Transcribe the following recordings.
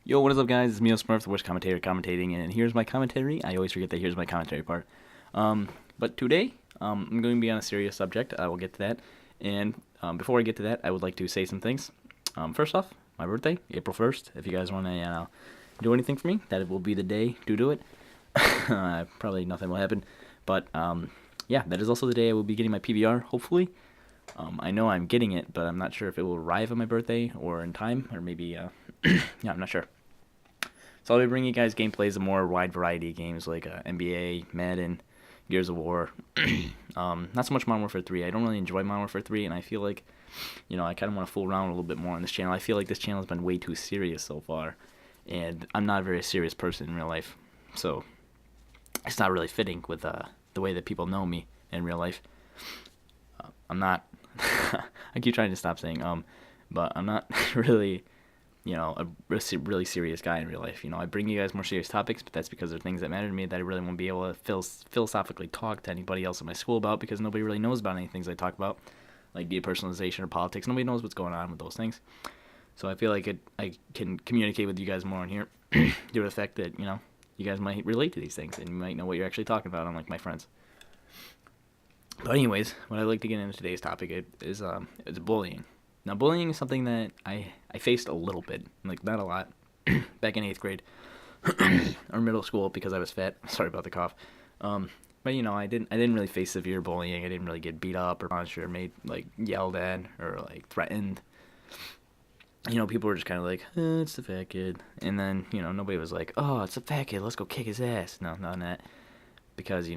Yo, what is up, guys? It's me, SmurpH, the worst commentator commentating, and here's my commentary. I always forget that here's my commentary part. But today, I'm going to be on a serious subject. I will get to that. And before I get to that, I would like to say some things. First off, my birthday, April 1st. If you guys want to do anything for me, that will be the day to do it. Probably nothing will happen. But yeah, that is also the day I will be getting my PBR, hopefully. I know I'm getting it, but I'm not sure if it will arrive on my birthday or in time, or maybe, yeah, I'm not sure. So I'll be bringing you guys gameplays of more wide variety of games like NBA, Madden, Gears of War. Not so much Modern Warfare 3. I don't really enjoy Modern Warfare 3, and I feel like, I kind of want to fool around a little bit more on this channel. I feel like this channel has been way too serious so far, and I'm not a very serious person in real life, so it's not really fitting with the way that people know me in real life. I'm not. I keep trying to stop saying but I'm not really a really serious guy in real life. I bring you guys more serious topics, but that's because they're things that matter to me that I really won't be able to philosophically talk to anybody else at my school about, because nobody really knows about any things I talk about, like depersonalization or politics. Nobody knows what's going on with those things. So I feel like I can communicate with you guys more on here due to the fact that, you guys might relate to these things and you might know what you're actually talking about, unlike my friends. But anyways, what I'd like to get into today's topic is bullying. Now, bullying is something that I faced a little bit, like not a lot, back in 8th grade or middle school because I was fat. Sorry about the cough. But I didn't really face severe bullying. I didn't really get beat up or punched or made like yelled at or like threatened. People were just kind of like, it's the fat kid, and then nobody was like, oh, it's a fat kid, let's go kick his ass. No, none of that, because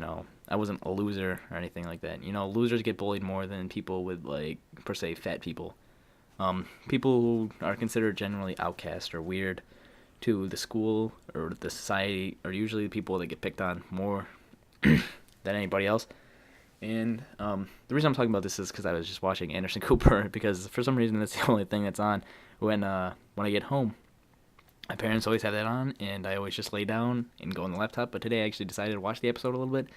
I wasn't a loser or anything like that. Losers get bullied more than people with, like, per se fat people. People who are considered generally outcast or weird to the school or the society are usually the people that get picked on more than anybody else. And the reason I'm talking about this is because I was just watching Anderson Cooper, because for some reason that's the only thing that's on when I get home. My parents always have that on, and I always just lay down and go on the laptop. But today I actually decided to watch the episode a little bit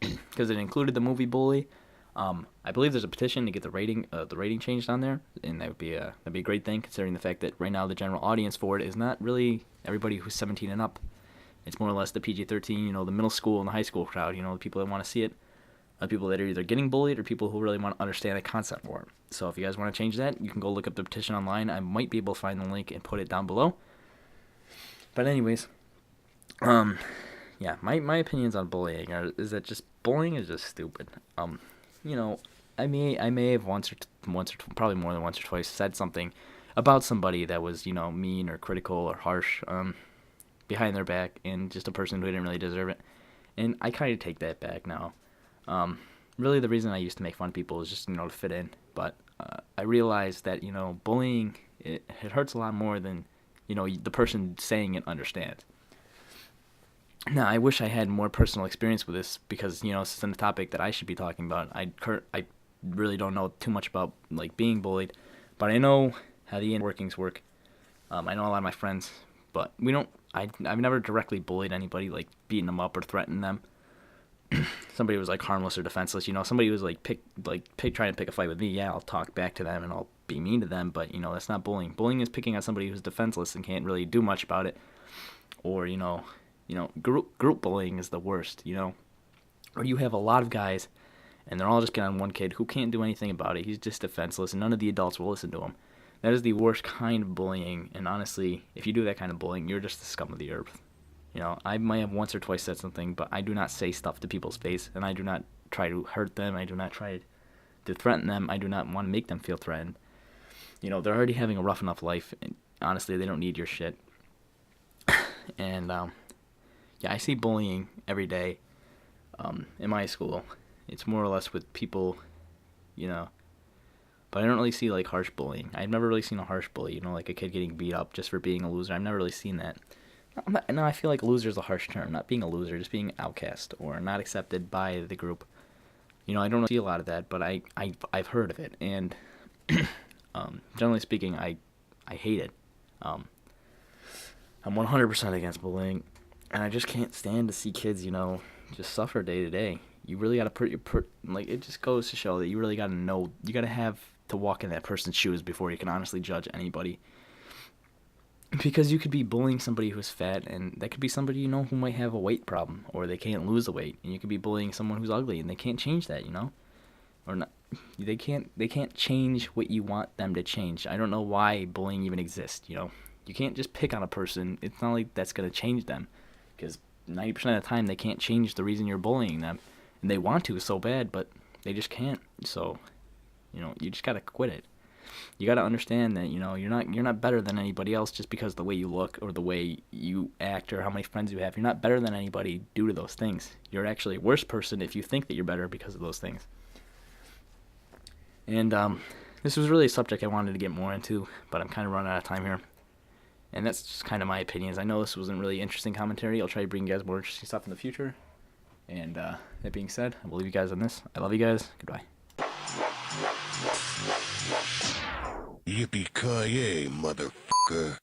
because it included the movie Bully. I believe there's a petition to get the rating changed on there, and that'd be a great thing, considering the fact that right now the general audience for it is not really everybody who's 17 and up. It's more or less the PG-13, the middle school and the high school crowd, the people that want to see it, people that are either getting bullied or people who really want to understand the concept more. So if you guys want to change that, you can go look up the petition online. I might be able to find the link and put it down below. But anyways, yeah, my opinions on bullying is that just bullying is just stupid. I may have once or probably more than once or twice said something about somebody that was mean or critical or harsh behind their back, and just a person who didn't really deserve it. And I kind of take that back now. Really, the reason I used to make fun of people is just to fit in. But I realized that bullying it hurts a lot more than the person saying it understands. Now, I wish I had more personal experience with this, because this isn't a topic that I should be talking about. I really don't know too much about like being bullied, but I know how the inner workings work. I know a lot of my friends, but I've never directly bullied anybody, like beating them up or threatened them. Somebody was like harmless or defenseless. Somebody was like trying to pick a fight with me. Yeah, I'll talk back to them and I'll be mean to them, but that's not bullying. Bullying is picking on somebody who's defenseless and can't really do much about it, or group bullying is the worst. Or you have a lot of guys and they're all just getting on one kid who can't do anything about it. He's just defenseless, and none of the adults will listen to him. That is the worst kind of bullying, and honestly, if you do that kind of bullying, you're just the scum of the earth. I might have once or twice said something, but I do not say stuff to people's face, and I do not try to hurt them. I do not try to threaten them. I do not want to make them feel threatened. They're already having a rough enough life, and honestly, they don't need your shit. And, yeah, I see bullying every day in my school. It's more or less with people, but I don't really see, like, harsh bullying. I've never really seen a harsh bully, like a kid getting beat up just for being a loser. I've never really seen that. No, I feel like loser is a harsh term. Not being a loser, just being outcast or not accepted by the group. I don't see a lot of that, but I've heard of it, and generally speaking, I hate it. I'm 100% against bullying, and I just can't stand to see kids, just suffer day to day. You really got to like, it just goes to show that you really got to know, you got to have to walk in that person's shoes before you can honestly judge anybody. Because you could be bullying somebody who's fat, and that could be somebody you know who might have a weight problem, or they can't lose the weight, and you could be bullying someone who's ugly, and they can't change that, you know, or not. They can't change what you want them to change. I don't know why bullying even exists. You know, you can't just pick on a person. It's not like that's gonna change them, because 90% of the time they can't change the reason you're bullying them, and they want to so bad, but they just can't. So, you know, you just gotta quit it. You gotta understand that, you know, you're not better than anybody else just because of the way you look or the way you act or how many friends you have. You're not better than anybody due to those things. You're actually a worse person if you think that you're better because of those things. And this was really a subject I wanted to get more into, but I'm kind of running out of time here. And that's just kind of my opinions. I know this wasn't really interesting commentary. I'll try to bring you guys more interesting stuff in the future. And that being said, I will leave you guys on this. I love you guys. Goodbye. Yippee-ki-yay, motherfucker.